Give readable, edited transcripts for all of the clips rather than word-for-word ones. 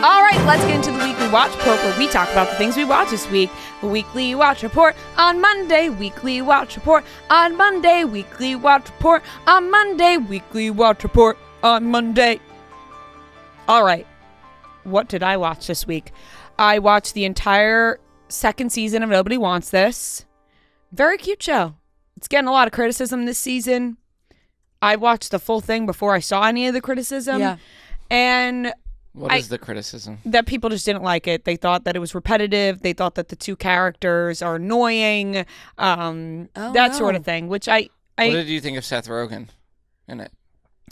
All right, let's get into the Weekly Watch Report, where we talk about the things we watched this week. Weekly Watch Report on Monday, Weekly Watch Report on Monday, Weekly Watch Report on Monday, Weekly Watch Report on Monday. All right, what did I watch this week? I watched the entire second season of Nobody Wants This. Very cute show. It's getting a lot of criticism this season. I watched the full thing before I saw any of the criticism. Yeah. And What is the criticism? that people just didn't like it. They thought that it was repetitive. They thought that the two characters are annoying. Sort of thing, which I What did you think of Seth Rogen in it?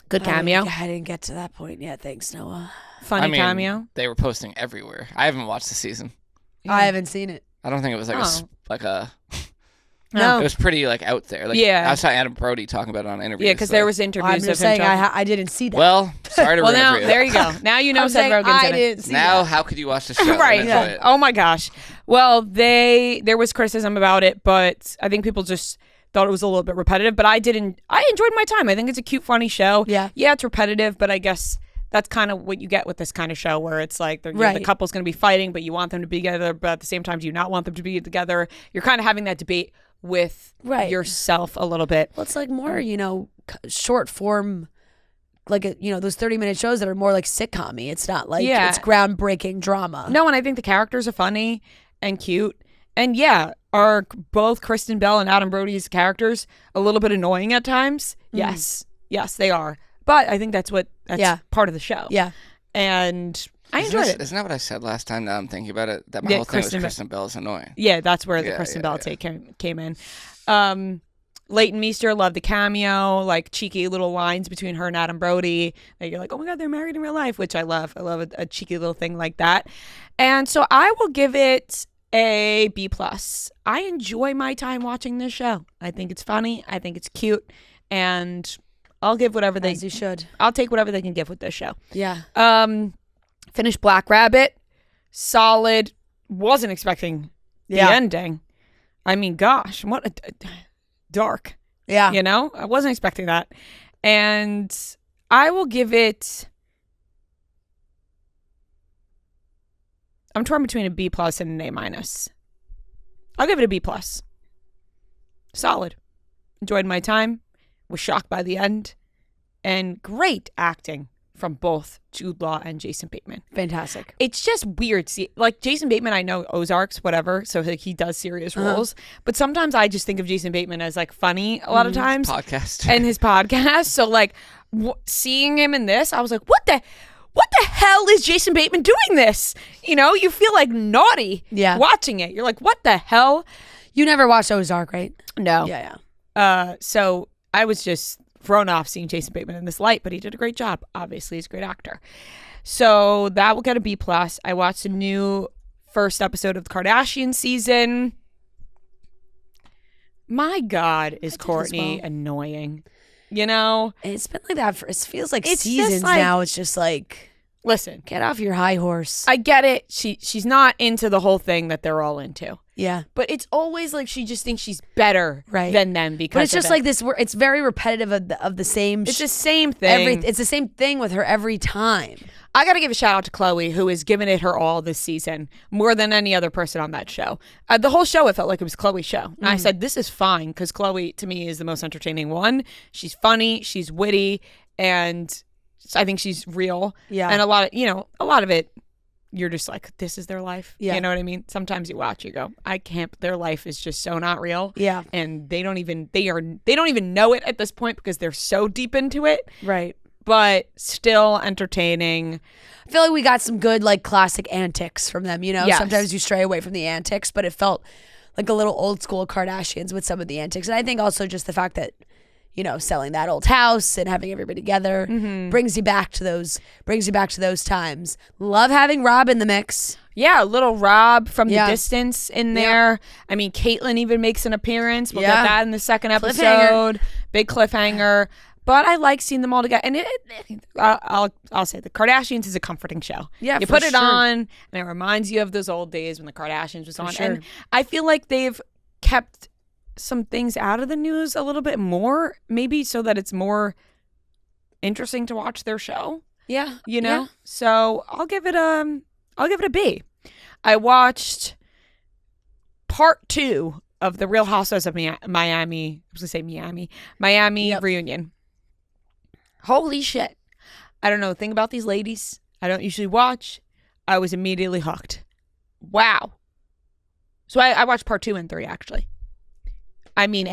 good cameo. I didn't get to that point yet. Thanks, Noah. Funny cameo. They were posting everywhere. I haven't watched the season. I haven't seen it. I don't think it was No. It was pretty out there. Yeah. I saw Adam Brody talking about it on interviews. Yeah, because there was interviews I'm of just him saying talking. I didn't see that. Well, sorry to Well, ruin it now for you. there you go. Now you know I'm Seth saying Rogen's I in it. didn't see Now, that. how could you watch the show? Right. And enjoy it? Oh my gosh. Well, there was criticism about it, but I think people just thought it was a little bit repetitive. But I enjoyed my time. I think it's a cute, funny show. Yeah. Yeah, it's repetitive, but I guess that's kind of what you get with this kind of show, where it's like the Right. couple's going to be fighting, but you want them to be together, but at the same time, do you not want them to be together? You're kind of having that debate with Right. yourself a little bit. Well, it's like more, short form, those 30-minute shows that are more like sitcom-y. It's not like it's groundbreaking drama. No, and I think the characters are funny and cute. And yeah, are both Kristen Bell and Adam Brody's characters a little bit annoying at times? Yes. Yes, they are. But I think that's part of the show. Yeah. And I enjoyed it. Isn't that what I said last time? Now I'm thinking about it. That my Yeah, whole thing was Kristen Kristen Bell is annoying. Yeah, that's where the Yeah, Kristen yeah, Bell yeah. take came in. Leighton Meester, loved the cameo, like cheeky little lines between her and Adam Brody that you're like, oh my God, they're married in real life, which I love. I love a cheeky little thing like that. And so I will give it a B+. I enjoy my time watching this show. I think it's funny. I think it's cute. And I'll give whatever As you should. I'll take whatever they can give with this show. Yeah. Finished Black Rabbit. Solid. Wasn't expecting the ending. I mean, gosh, what a dark. Yeah. I wasn't expecting that. And I will give it, I'm torn between a B+ and an A-. I'll give it a B+. Solid. Enjoyed my time. Was shocked by the end. And great acting from both Jude Law and Jason Bateman. Fantastic. It's just weird. See, like Jason Bateman, I know Ozarks, whatever, so he does serious roles. But sometimes I just think of Jason Bateman as funny a lot of times. Podcast. And his podcast. So seeing him in this, I was like, what the hell is Jason Bateman doing this? You feel naughty watching it. You're like, what the hell? You never watched Ozark, right? No. Yeah. So I was just thrown off seeing Jason Bateman in this light, but he did a great job. Obviously, he's a great actor. So that will get a B+. I watched the new first episode of the Kardashian season. My God, is Kourtney annoying. It's been like that it feels like It's just seasons now. It's just listen, get off your high horse. I get it. She's not into the whole thing that they're all into. Yeah. But it's always like she just thinks she's better than them because But it's of just it. like this. It's very repetitive of the same. It's the same thing. It's the same thing with her every time. I got to give a shout out to Chloe, who has given it her all this season, more than any other person on that show. The whole show, it felt like it was Chloe's show. And I said, this is fine, because Chloe, to me, is the most entertaining one. She's funny, she's witty, and I think she's real. Yeah. And a lot of it, you're just like, this is their life. Yeah. You know what I mean? Sometimes you watch, you go, I can't, their life is just so not real. Yeah. And they don't even know it at this point because they're so deep into it. Right. But still entertaining. I feel like we got some good classic antics from them. Yes. Sometimes you stray away from the antics, but it felt like a little old school Kardashians with some of the antics. And I think also just the fact that, selling that old house and having everybody together brings you back to those times. Love having Rob in the mix. Yeah, little Rob from the distance in there. I mean, Caitlyn even makes an appearance. We'll get that in the second episode. Big cliffhanger. But I like seeing them all together. And I'll say the Kardashians is a comforting show. Yeah, you for put it sure. on, and it reminds you of those old days when the Kardashians was on. sure. And I feel like they've kept some things out of the news a little bit more, maybe so that it's more interesting to watch their show. Yeah. You know? Yeah. So I'll give it a B. I watched part 2 of the Real Housewives of Miami. I was gonna say Miami Yep. reunion. Holy shit. I don't know a thing about these ladies. I don't usually watch. I was immediately hooked. Wow. So I watched part 2 and 3 actually. I mean,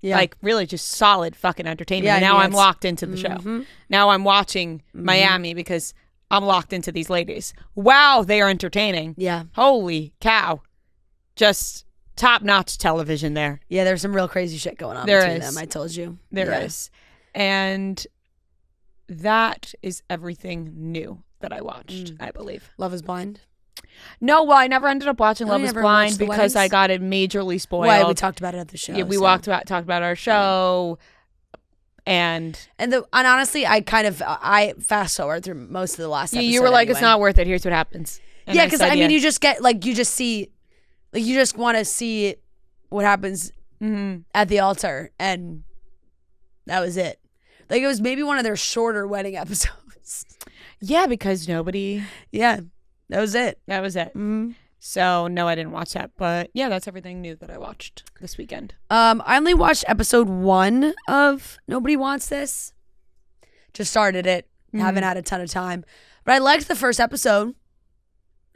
Yeah. like really just solid fucking entertainment. Yeah, And I now mean, I'm it's- locked into the show. Mhm. Now I'm watching Miami because I'm locked into these ladies. Wow, they are entertaining. Yeah. Holy cow. Just top-notch television there. Yeah, there's some real crazy shit going on There between is. them, I told you. There is. Yeah. And that is everything new that I watched, Mm. I believe. Love is Blind. No, well, I never ended up watching Oh, Love you is never Blind watched The because I Weddings? got it majorly spoiled. Why we talked about it at the show. Yeah, we so. talked about our show, and And honestly, I fast forward through most of the last episode. you were like, "It's anyway. not worth it. Here's what happens." And Yeah, because said, I mean, yeah. you just get like you just see, like you just want to see what happens Mhm. at the altar, and that was it. Like it was maybe one of their shorter wedding episodes. Yeah, because nobody. Yeah, that was it. That was it. Mm-hmm. So no, I didn't watch that, but yeah, that's everything new that I watched this weekend. I only watched episode 1 of Nobody Wants This. Just started it. Haven't had a ton of time, but I liked the first episode.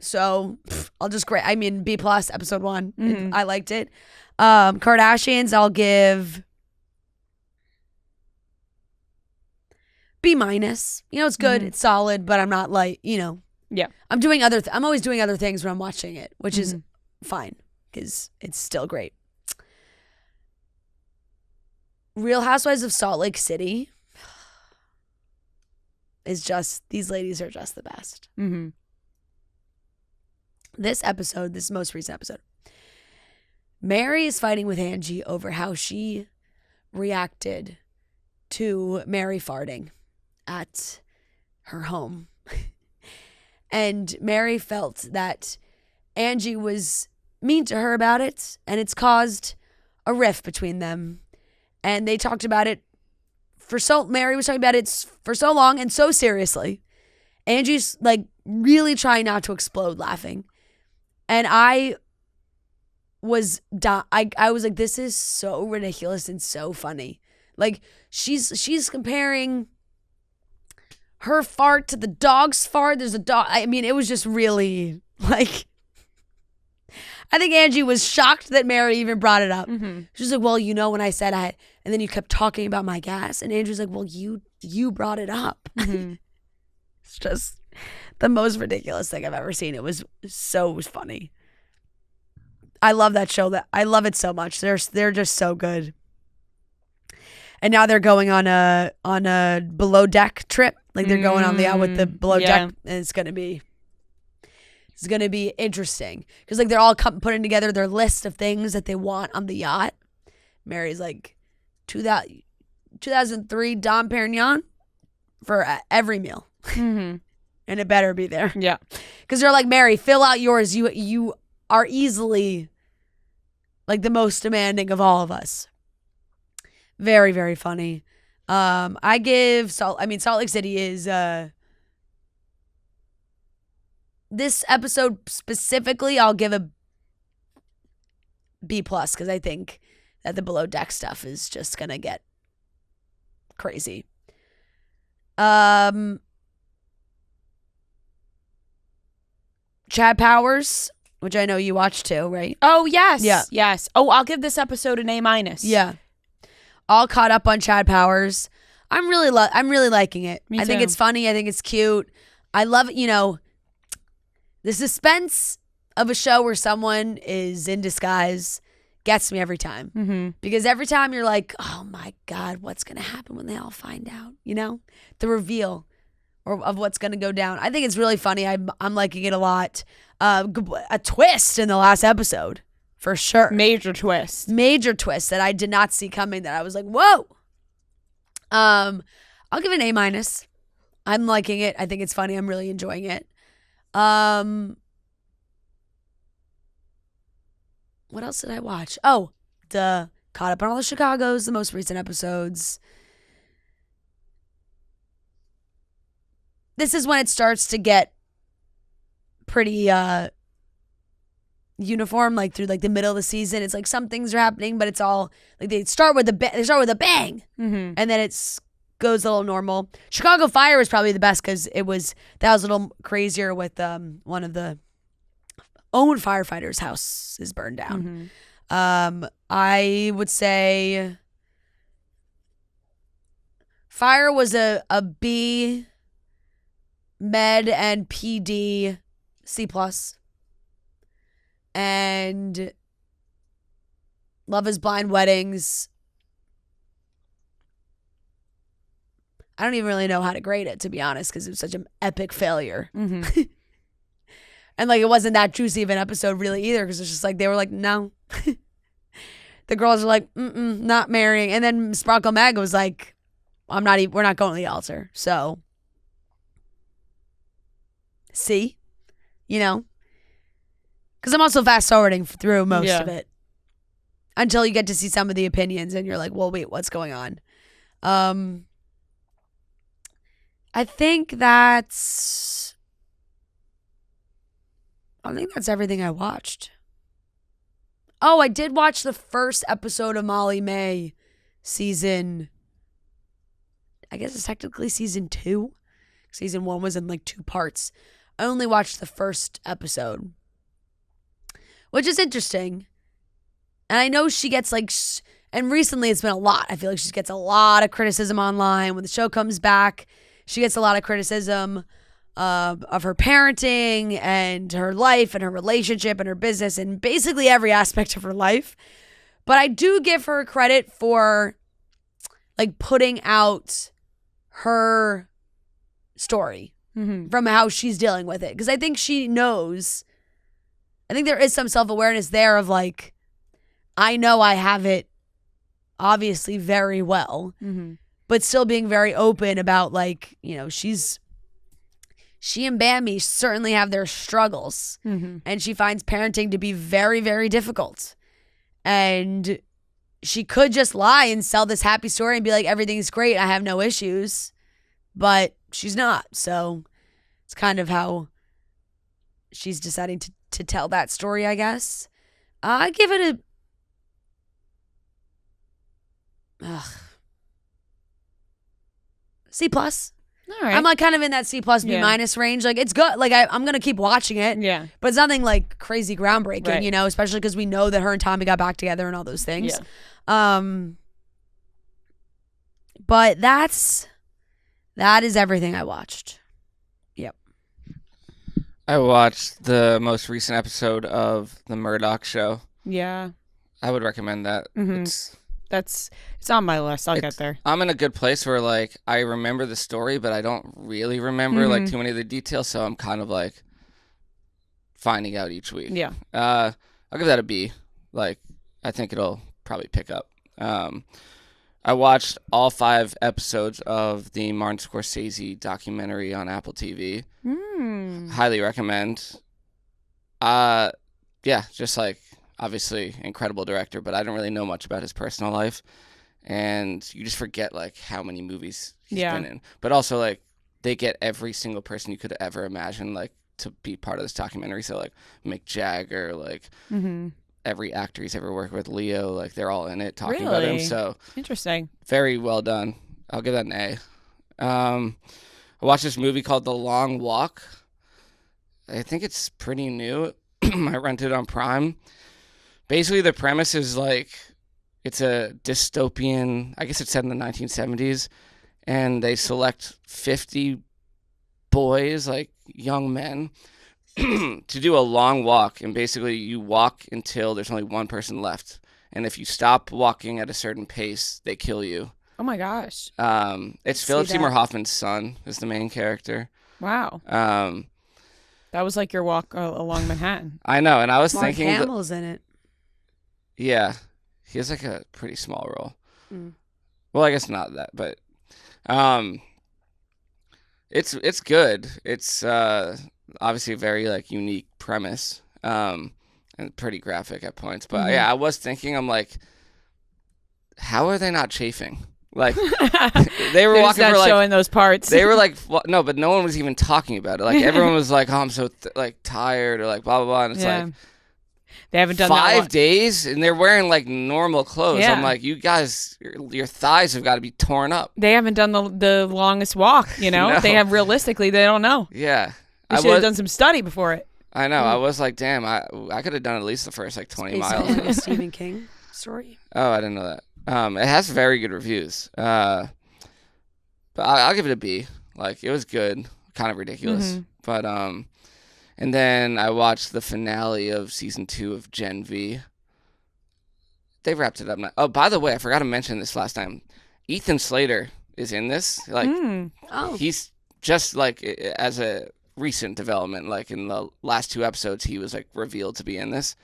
So I'll just grade. I mean, B+ episode 1. Mhm. I liked it. Kardashians, I'll give B-. You know, it's good. Mhm. It's solid, but I'm not like, you know. Yeah. I'm doing I'm always doing other things when I'm watching it, which is fine because it's still great. Real Housewives of Salt Lake City is just, these ladies are just the best. Mm-hmm. This most recent episode, Mary is fighting with Angie over how she reacted to Mary farting at her home. And Mary felt that Angie was mean to her about it, and it's caused a rift between them. And they talked about it Mary was talking about it for so long and so seriously. Angie's like really trying not to explode laughing. And I was I was like, this is so ridiculous and so funny. Like she's comparing her fart to the dog's fart. There's a dog. I mean, it was just really like, I think Angie was shocked that Mary even brought it up. Mm-hmm. She's like, well, you know, when I said and then you kept talking about my gas, and Andrew's like, well, you brought it up. Mm-hmm. It's just the most ridiculous thing I've ever seen. It was so funny. I love that show. I love it so much. They're just so good. And now they're going on a below deck trip. Like they're going on the yacht with the below yeah. deck, and it's gonna be interesting because like they're all putting together their list of things that they want on the yacht. Mary's like 2003 Dom Perignon for every meal, Mm-hmm. and it better be there Yeah. because they're like, Mary, fill out yours. You are easily like the most demanding of all of us. Very, very funny. I give Salt Lake City is this episode specifically, I'll give a B+ because I think that the below deck stuff is just gonna get crazy. Chad Powers, which I know you watched too, right? Oh yes. Yeah. Yes. Oh, I'll give this episode an A-. Yeah. All caught up on Chad Powers. I'm really liking it. Me I think too. it's funny. I think it's cute. I love, the suspense of a show where someone is in disguise gets me every time. Mm-hmm. Because every time you're like, oh my God, what's going to happen when they all find out? The reveal of what's going to go down. I think it's really funny. I'm liking it a lot. A twist in the last episode, for sure. Major twist. Major twist that I did not see coming, that I was like, whoa. I'll give it an A-. I'm liking it. I think it's funny. I'm really enjoying it. What else did I watch? Oh, the Caught Up on All the Chicagos, the most recent episodes. this is when it starts to get pretty uniform, like through like the middle of the season. It's like some things are happening, but it's all like they start with a bang, Mm-hmm. and then it's goes a little normal. Chicago Fire was probably the best because that was a little crazier with one of the own firefighters' house is burned down. Mm-hmm. I would say Fire was a B, Med and PD C+, and Love is Blind Weddings. I don't even really know how to grade it, to be honest, because it was such an epic failure. Mm-hmm. And like it wasn't that juicy of an episode really either, because it's just like they were like, no. The girls are like, not marrying. And then Sparkle Mag was like, we're not going to the altar. So, see, because I'm also fast forwarding through most of it until you get to see some of the opinions and you're like, well, wait, what's going on? I think that's everything I watched. Oh, I did watch the first episode of Molly May season. I guess it's technically season 2. Season 1 was in like 2 parts. I only watched the first episode, which is interesting. And I know she gets like, and recently it's been a lot. I feel like she gets a lot of criticism online. When the show comes back, she gets a lot of criticism of her parenting and her life and her relationship and her business and basically every aspect of her life. But I do give her credit for like putting out her story from how she's dealing with it. Because I think she knows, I think there is some self-awareness there of like, I know I have it obviously very well, but still being very open about like, she and Bambi certainly have their struggles, and she finds parenting to be very, very difficult. And she could just lie and sell this happy story and be like, everything's great, I have no issues, but she's not. So it's kind of how she's deciding to tell that story, I guess. I give it C+. All right. I'm like kind of in that C+, B- range. Like it's good. Like I'm gonna keep watching it. Yeah. But it's nothing like crazy groundbreaking, Right. Especially because we know that her and Tommy got back together and all those things. Yeah. But that is everything I watched. Yep. I watched the most recent episode of The Murdoch Show. Yeah. I would recommend that. Mhm. It's on my list. I'll get there. I'm in a good place where like I remember the story, but I don't really remember like too many of the details. So I'm kind of like finding out each week. Yeah. I'll give that a B. Like I think it'll probably pick up. I watched all 5 episodes of the Martin Scorsese documentary on Apple TV. Highly recommend. Yeah, just like obviously incredible director, but I don't really know much about his personal life, and you just forget like how many movies he's been in. But also like they get every single person you could ever imagine like to be part of this documentary. So like Mick Jagger, like every actor he's ever worked with, Leo, like they're all in it talking about him. Really? So Interesting. very well done. I'll give that an A. I watched this movie called The Long Walk. I think it's pretty new. I rented it on Prime. Basically, the premise is like it's a dystopian, I guess it's set in the 1970s, and they select 50 boys, like young men, to do a long walk. And basically, you walk until there's only one person left. And if you stop walking at a certain pace, they kill you. Oh my gosh. It's Philip Seymour Hoffman's son is the main character. Wow. That was like your walk along Manhattan. I know, and I was Mark thinking... Hamill's in it. Yeah. He has like a pretty small role. Well, I guess not that, but... It's good. It's obviously a very like unique premise, and pretty graphic at points. But yeah, I was thinking, I'm like, how are they not chafing? Like they were They're just walking not for like showing those parts. they were like no, but no one was even talking about it. Like everyone was like, "Oh, I'm so like tired," or like blah blah blah, and it's like they haven't done that 5 days, and they're wearing like normal clothes. Yeah. I'm like, you guys, your thighs have got to be torn up. They haven't done the longest walk. You know, No. they have realistically. They don't know. Yeah, They should have done some study before it. I know. I was like, damn, I could have done at least the first like 20 miles. Basically like a Stephen King story. Oh, I didn't know that. It has very good reviews. But I'll give it a B. Like it was good, kind of ridiculous. But and then I watched the finale of season 2 of Gen V. They wrapped it up now. Oh, by the way, I forgot to mention this last time. Ethan Slater is in this. Like Oh. he's just like as a recent development. Like in the last 2 episodes, he was like revealed to be in this.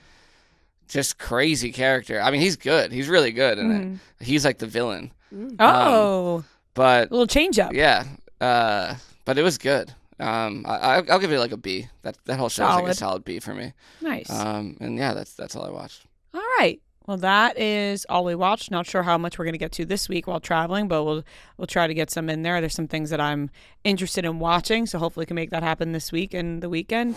Just crazy character. I mean, he's good. He's really good in it. He's like the villain. Oh, But a little change up. yeah, but it was good. I'll give it like a B. That whole show is like a solid B for me. Nice. And yeah, that's all I watched. All right. Well, that is all we watched. Not sure how much we're going to get to this week while traveling, but we'll try to get some in there. There's some things that I'm interested in watching, so hopefully we can make that happen this week and the weekend.